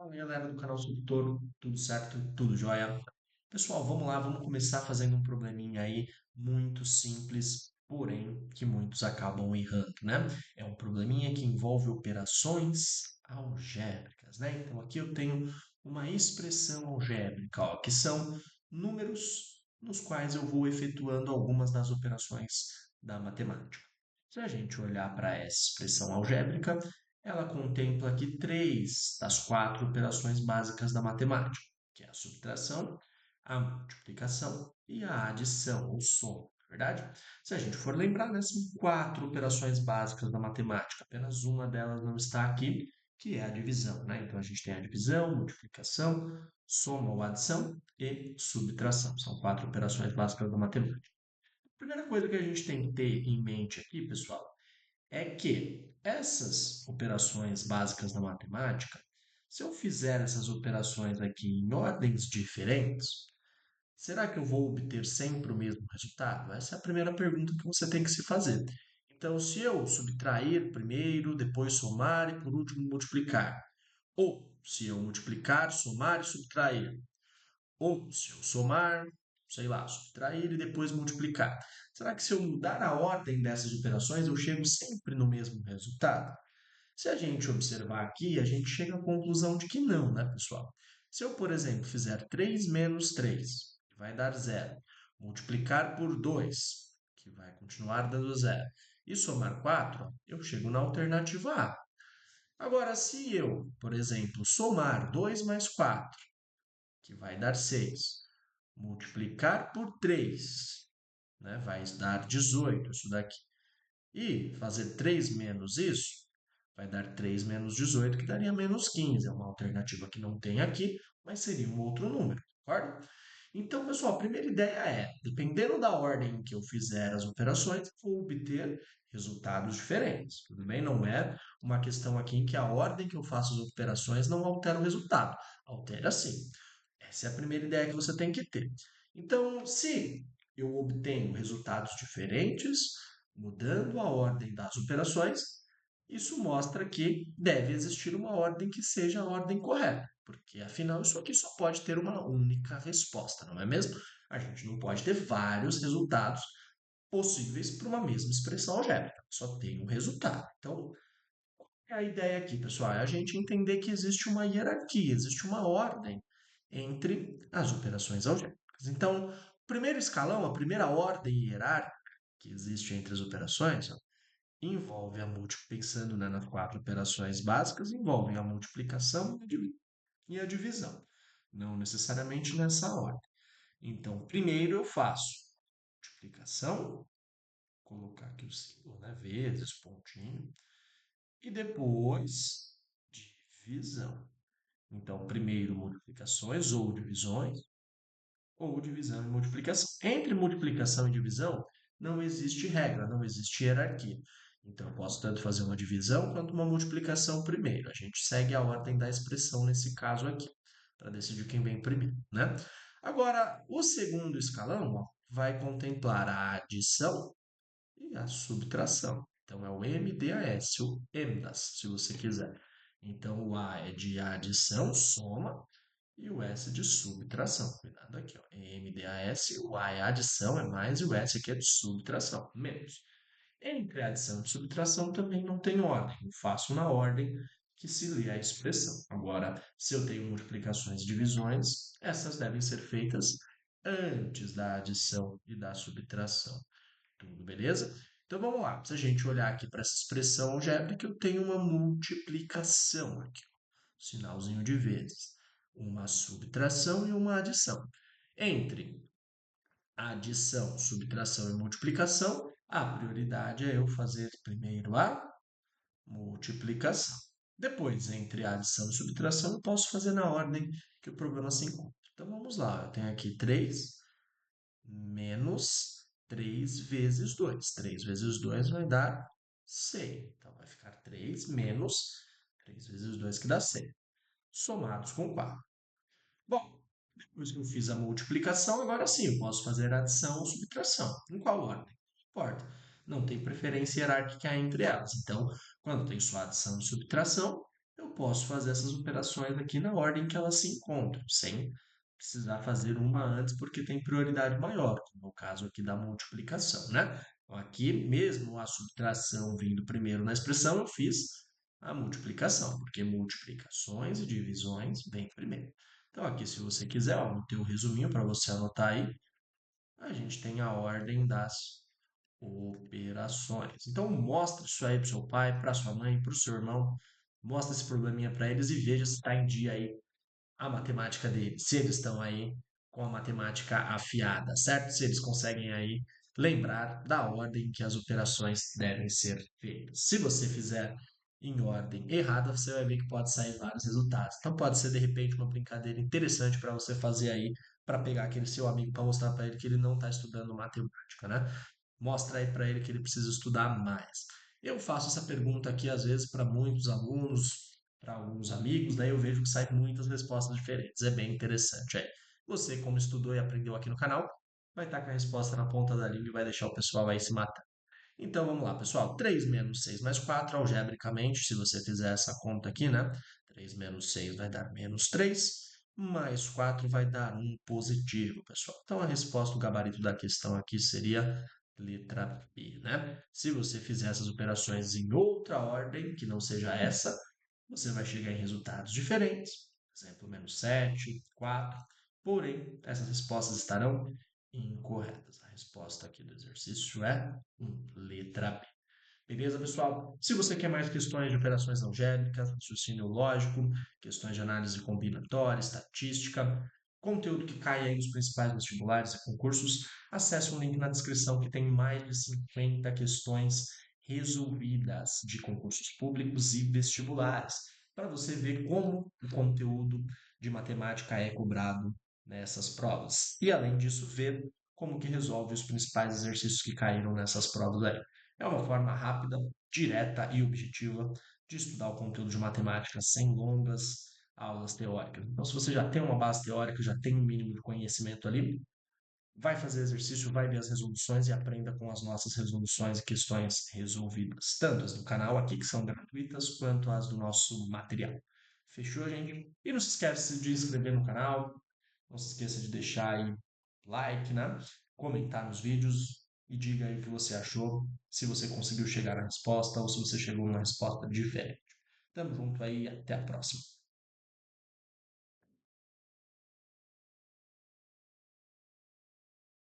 Fala galera do canal Subtoro, tudo certo? Tudo jóia? Pessoal, vamos lá, vamos começar fazendo um probleminha aí muito simples, porém que muitos acabam errando, né? É um probleminha que envolve operações algébricas, né? Então aqui eu tenho uma expressão algébrica, ó, que são números nos quais eu vou efetuando algumas das operações da matemática. Se a gente olhar para essa expressão algébrica, ela contempla aqui três das quatro operações básicas da matemática, que é a subtração, a multiplicação e a adição ou soma, verdade? Se a gente for lembrar, né, são quatro operações básicas da matemática, apenas uma delas não está aqui, que é a divisão, né? Então a gente tem a divisão, multiplicação, soma ou adição e subtração. São quatro operações básicas da matemática. A primeira coisa que a gente tem que ter em mente aqui, pessoal, é que essas operações básicas da matemática, se eu fizer essas operações aqui em ordens diferentes, será que eu vou obter sempre o mesmo resultado? Essa é a primeira pergunta que você tem que se fazer. Então, se eu subtrair primeiro, depois somar e por último multiplicar, ou se eu multiplicar, somar e subtrair, ou se eu somar, sei lá, subtrair e depois multiplicar. Será que se eu mudar a ordem dessas operações, eu chego sempre no mesmo resultado? Se a gente observar aqui, a gente chega à conclusão de que não, né, pessoal? Se eu, por exemplo, fizer 3 menos 3, que vai dar zero, multiplicar por 2, que vai continuar dando zero, e somar 4, eu chego na alternativa A. Agora, se eu, por exemplo, somar 2 mais 4, que vai dar 6, multiplicar por 3, né, vai dar 18, isso daqui, e fazer 3 menos isso, vai dar 3 menos 18, que daria menos 15. É uma alternativa que não tem aqui, mas seria um outro número, concorda? Então, pessoal, a primeira ideia é, dependendo da ordem em que eu fizer as operações, vou obter resultados diferentes. Tudo bem? Não é uma questão aqui em que a ordem que eu faço as operações não altera o resultado. Altera sim. Essa é a primeira ideia que você tem que ter. Então, se eu obtenho resultados diferentes, mudando a ordem das operações, isso mostra que deve existir uma ordem que seja a ordem correta, porque afinal isso aqui só pode ter uma única resposta, não é mesmo? A gente não pode ter vários resultados possíveis para uma mesma expressão algébrica, só tem um resultado. Então, a ideia aqui, pessoal, é a gente entender que existe uma hierarquia, existe uma ordem entre as operações algébricas. Então, o primeiro escalão, a primeira ordem hierárquica que existe entre as operações, ó, envolve a pensando, né, nas quatro operações básicas, envolve a multiplicação e a divisão, não necessariamente nessa ordem. Então, primeiro eu faço multiplicação, colocar aqui o símbolo, né, vezes, pontinho, e depois divisão. Então, primeiro multiplicações ou divisão e multiplicação. Entre multiplicação e divisão, não existe regra, não existe hierarquia. Então, eu posso tanto fazer uma divisão quanto uma multiplicação primeiro. A gente segue a ordem da expressão nesse caso aqui, para decidir quem vem primeiro, né? Agora, o segundo escalão, ó, vai contemplar a adição e a subtração. Então, é o MDAS, o MDAS, se você quiser. Então, o A é de adição, soma, e o S de subtração. Cuidado aqui, ó. MDAS, o A é adição, é mais, e o S aqui é de subtração, menos. Entre adição e subtração também não tem ordem. Eu faço na ordem que se lê a expressão. Agora, se eu tenho multiplicações e divisões, essas devem ser feitas antes da adição e da subtração. Tudo beleza? Então vamos lá. Se a gente olhar aqui para essa expressão algébrica, eu tenho uma multiplicação aqui, sinalzinho de vezes, uma subtração e uma adição. Entre adição, subtração e multiplicação, a prioridade é eu fazer primeiro a multiplicação. Depois, entre adição e subtração, eu posso fazer na ordem que o programa se encontra. Então vamos lá, eu tenho aqui 3 menos 3 vezes 2. 3 vezes 2 vai dar 6. Então vai ficar 3 menos 3 vezes 2, que dá 6, somados com 4. Bom, depois que eu fiz a multiplicação, agora sim eu posso fazer adição ou subtração. Em qual ordem? Não importa. Não tem preferência hierárquica entre elas. Então, quando tem só adição e subtração, eu posso fazer essas operações aqui na ordem que elas se encontram, sem precisar fazer uma antes, porque tem prioridade maior, como é o caso aqui da multiplicação, né? Então, aqui mesmo a subtração vindo primeiro na expressão, eu fiz a multiplicação, porque multiplicações e divisões vêm primeiro. Então, aqui, se você quiser, ó, vou ter um resuminho para você anotar aí. A gente tem a ordem das operações. Então, mostra isso aí para seu pai, para sua mãe, para o seu irmão. Mostra esse probleminha para eles e veja se está em dia aí a matemática deles, se eles estão aí com a matemática afiada, certo? Se eles conseguem aí lembrar da ordem que as operações devem ser feitas. Se você fizer em ordem errada, você vai ver que pode sair vários resultados. Então pode ser de repente uma brincadeira interessante para você fazer aí para pegar aquele seu amigo para mostrar para ele que ele não está estudando matemática, né? Mostra aí para ele que ele precisa estudar mais. Eu faço essa pergunta aqui às vezes para muitos alunos, para alguns amigos, daí eu vejo que saem muitas respostas diferentes. É bem interessante. É. Você, como estudou e aprendeu aqui no canal, vai estar com a resposta na ponta da língua e vai deixar o pessoal aí se matar. Então vamos lá, pessoal. 3 menos 6 mais 4, algebricamente, se você fizer essa conta aqui, né? 3 menos 6 vai dar menos 3, mais 4 vai dar um positivo, pessoal. Então a resposta, o gabarito da questão aqui seria letra B, né? Se você fizer essas operações em outra ordem, que não seja essa, você vai chegar em resultados diferentes. Por exemplo, menos 7, 4. Porém, essas respostas estarão incorretas. A resposta aqui do exercício é letra B. Beleza, pessoal? Se você quer mais questões de operações algébricas, raciocínio lógico, questões de análise combinatória, estatística, conteúdo que cai aí nos principais vestibulares e concursos, acesse um link na descrição que tem mais de 50 questões resolvidas de concursos públicos e vestibulares, para você ver como o conteúdo de matemática é cobrado nessas provas. E além disso, ver como que resolve os principais exercícios que caíram nessas provas aí. É uma forma rápida, direta e objetiva de estudar o conteúdo de matemática sem longas aulas teóricas. Então, se você já tem uma base teórica, já tem um mínimo de conhecimento ali, vai fazer exercício, vai ver as resoluções e aprenda com as nossas resoluções e questões resolvidas, tanto as do canal aqui, que são gratuitas, quanto as do nosso material. Fechou, gente? E não se esqueça de inscrever no canal, não se esqueça de deixar aí like, né? Comentar nos vídeos e diga aí o que você achou, se você conseguiu chegar à resposta ou se você chegou a uma resposta diferente. Tamo junto aí, até a próxima.